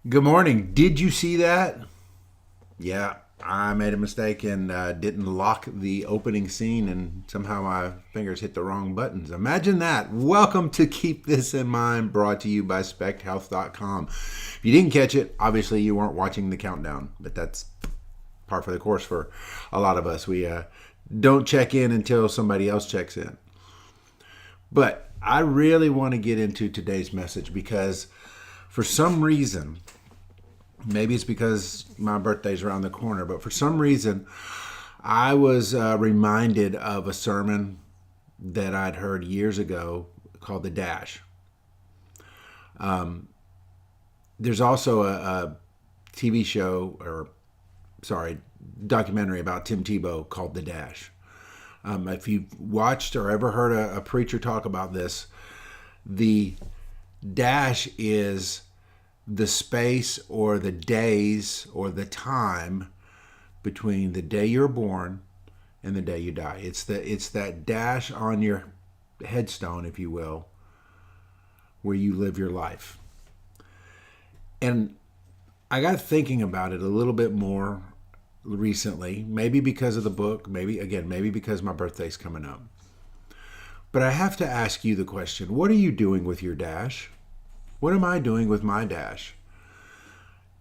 Good morning. Did you see that? Yeah, I made a mistake and didn't lock the opening scene, and somehow my fingers hit the wrong buttons. Imagine that. Welcome to Keep This in Mind, brought to you by SpectHealth.com. If you didn't catch it, obviously you weren't watching the countdown, but that's par for the course for a lot of us. We don't check in until somebody else checks in. But I really want to get into today's message because for some reason, maybe it's because my birthday's around the corner, but for some reason, I was reminded of a sermon that I'd heard years ago called The Dash. There's also a TV show, documentary about Tim Tebow called The Dash. If you've watched or ever heard a preacher talk about this, the dash is the space or the days or the time between the day you're born and the day you die. It's that dash on your headstone, if you will, where you live your life. And I got thinking about it a little bit more recently, maybe because of the book, maybe because my birthday's coming up. But I have to ask you the question, what are you doing with your dash? What am I doing with my dash?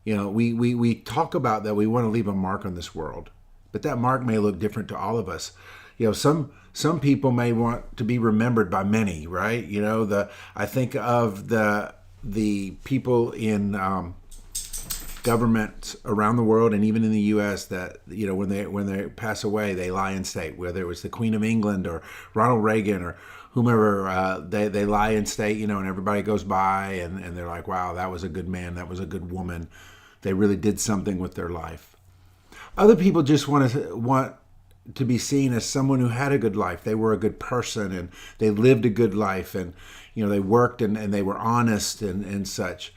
You know, we talk about that we want to leave a mark on this world, but that mark may look different to all of us. You know, some people may want to be remembered by many, right? You know, I think of the people in governments around the world and even in the U.S. that, you know, when they pass away, they lie in state. Whether it was the Queen of England or Ronald Reagan or whomever, they lie in state, you know, and everybody goes by and they're like, wow, that was a good man, that was a good woman. They really did something with their life. Other people just want to be seen as someone who had a good life. They were a good person and they lived a good life, and you know, they worked and they were honest and such.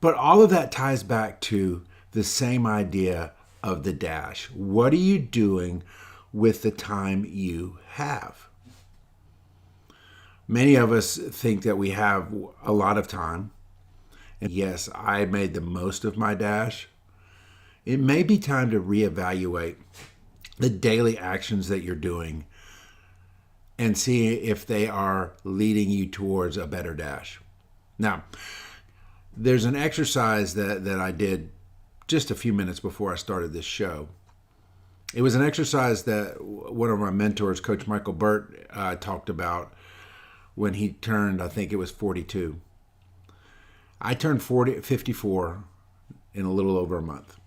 But all of that ties back to the same idea of the dash. What are you doing with the time you have? Many of us think that we have a lot of time. And yes, I made the most of my dash. It may be time to reevaluate the daily actions that you're doing and see if they are leading you towards a better dash. Now, there's an exercise that I did just a few minutes before I started this show. It was an exercise that one of my mentors, Coach Michael Burt, talked about when he turned, I think it was 42. I turned 54 in a little over a month.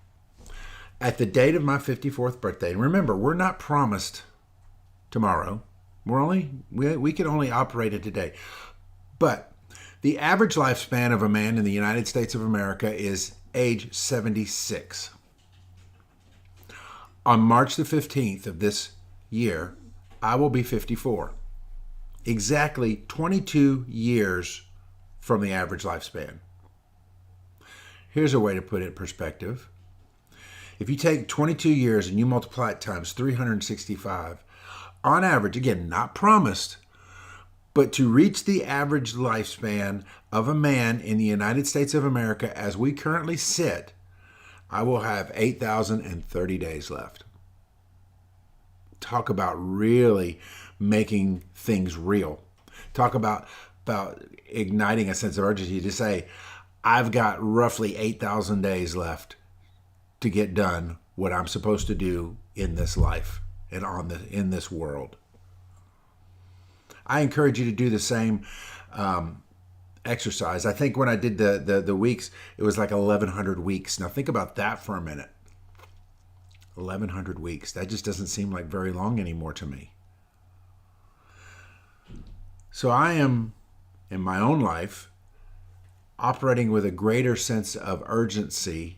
At the date of my 54th birthday, and remember, we're not promised tomorrow. We can only operate it today. But the average lifespan of a man in the United States of America is age 76. On March the 15th of this year, I will be 54. Exactly 22 years from the average lifespan. Here's a way to put it in perspective. If you take 22 years and you multiply it times 365, on average, again, not promised, but to reach the average lifespan of a man in the United States of America as we currently sit, I will have 8,030 days left. Talk about really making things real. Talk about igniting a sense of urgency to say, I've got roughly 8,000 days left to get done what I'm supposed to do in this life and in this world. I encourage you to do the same exercise. I think when I did the weeks, it was like 1,100 weeks. Now think about that for a minute. 1,100 weeks. That just doesn't seem like very long anymore to me. So I am, in my own life, operating with a greater sense of urgency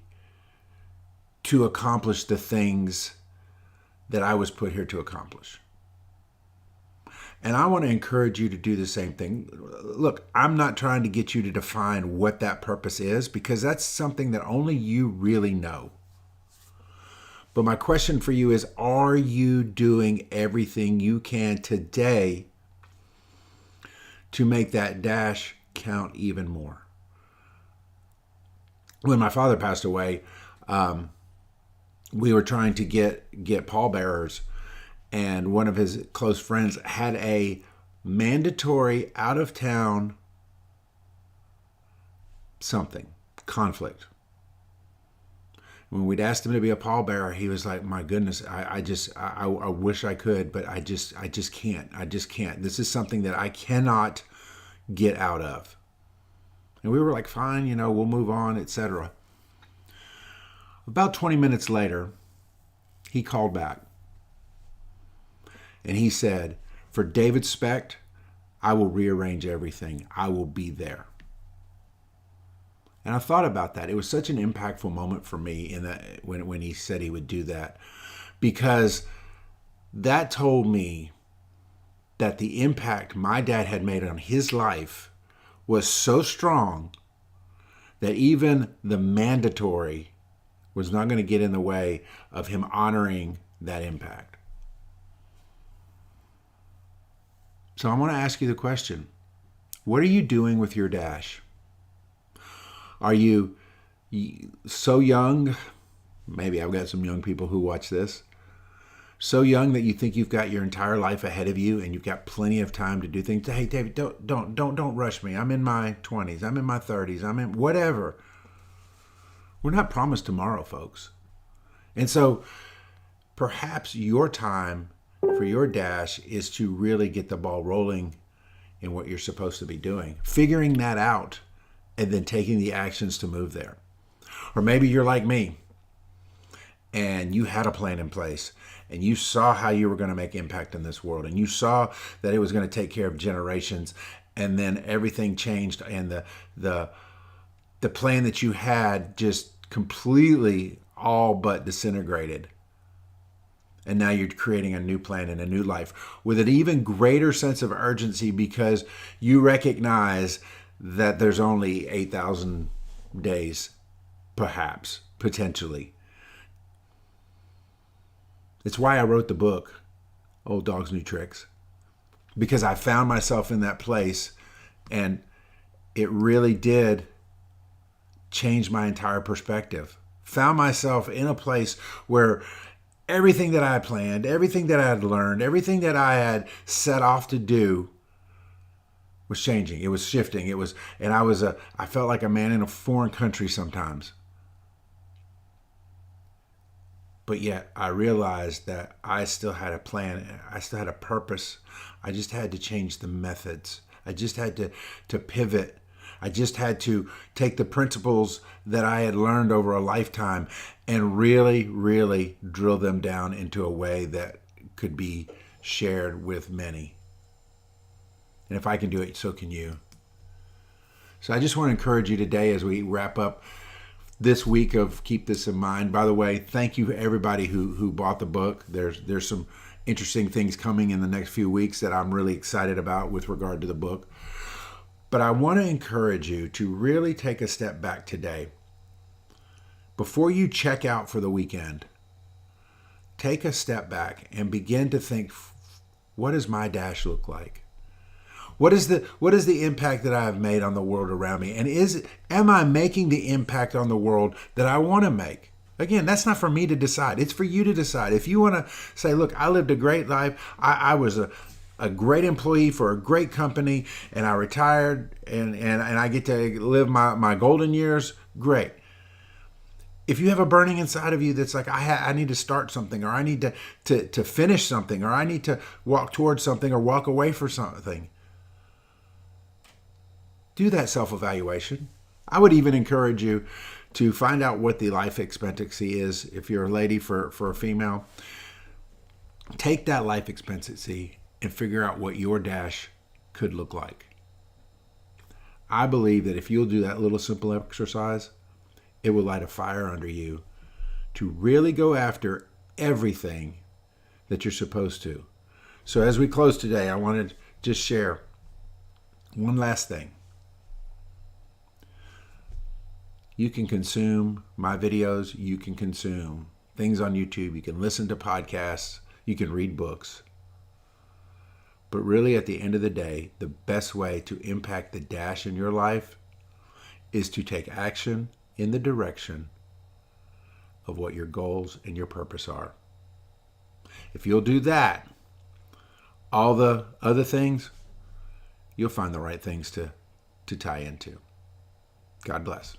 to accomplish the things that I was put here to accomplish. And I want to encourage you to do the same thing. Look, I'm not trying to get you to define what that purpose is, because that's something that only you really know. But my question for you is, are you doing everything you can today to make that dash count even more? when my father passed away, we were trying to get pallbearers, and one of his close friends had a mandatory out of town something conflict. When we'd asked him to be a pallbearer, he was like, "My goodness, I wish I could, but I just can't. I just can't. This is something that I cannot get out of." And we were like, "Fine, we'll move on, etc." About 20 minutes later, he called back. And he said, "For David Specht, I will rearrange everything. I will be there." And I thought about that. It was such an impactful moment for me in that when he said he would do that, because that told me that the impact my dad had made on his life was so strong that even the mandatory was not going to get in the way of him honoring that impact. So I want to ask you the question, what are you doing with your dash? Are you so young? Maybe I've got some young people who watch this. So young that you think you've got your entire life ahead of you and you've got plenty of time to do things. Hey, David, don't rush me. I'm in my 20s. I'm in my 30s. I'm in whatever. We're not promised tomorrow, folks. And so perhaps your time for your dash is to really get the ball rolling in what you're supposed to be doing, figuring that out, and then taking the actions to move there. Or maybe you're like me and you had a plan in place and you saw how you were going to make impact in this world and you saw that it was going to take care of generations, and then everything changed and the plan that you had just completely all but disintegrated. And now you're creating a new plan and a new life with an even greater sense of urgency because you recognize that there's only 8,000 days, perhaps, potentially. It's why I wrote the book, Old Dogs, New Tricks, because I found myself in that place and it really did change my entire perspective. Found myself in a place where everything that I had planned, everything that I had learned, everything that I had set off to do was changing. It was shifting. I felt like a man in a foreign country sometimes. But yet I realized that I still had a plan. I still had a purpose. I just had to change the methods. I just had to pivot. I just had to take the principles that I had learned over a lifetime and really, really drill them down into a way that could be shared with many. And if I can do it, so can you. So I just want to encourage you today as we wrap up this week of Keep This in Mind. By the way, thank you everybody who bought the book. There's some interesting things coming in the next few weeks that I'm really excited about with regard to the book. But I want to encourage you to really take a step back today. Before you check out for the weekend, take a step back and begin to think, what does my dash look like? What is the impact that I have made on the world around me? And am I making the impact on the world that I want to make? Again, that's not for me to decide. It's for you to decide. If you want to say, look, I lived a great life. I was a great employee for a great company and I retired and I get to live my golden years, great. If you have a burning inside of you that's like, I need to start something, or I need to finish something, or I need to walk towards something or walk away from something, do that self-evaluation. I would even encourage you to find out what the life expectancy is. If you're a lady, for a female, take that life expectancy and figure out what your dash could look like. I believe that if you'll do that little simple exercise, it will light a fire under you to really go after everything that you're supposed to. So as we close today, I want to just share one last thing. You can consume my videos. You can consume things on YouTube. You can listen to podcasts. You can read books. But really, at the end of the day, the best way to impact the dash in your life is to take action in the direction of what your goals and your purpose are. If you'll do that, all the other things, you'll find the right things to tie into. God bless.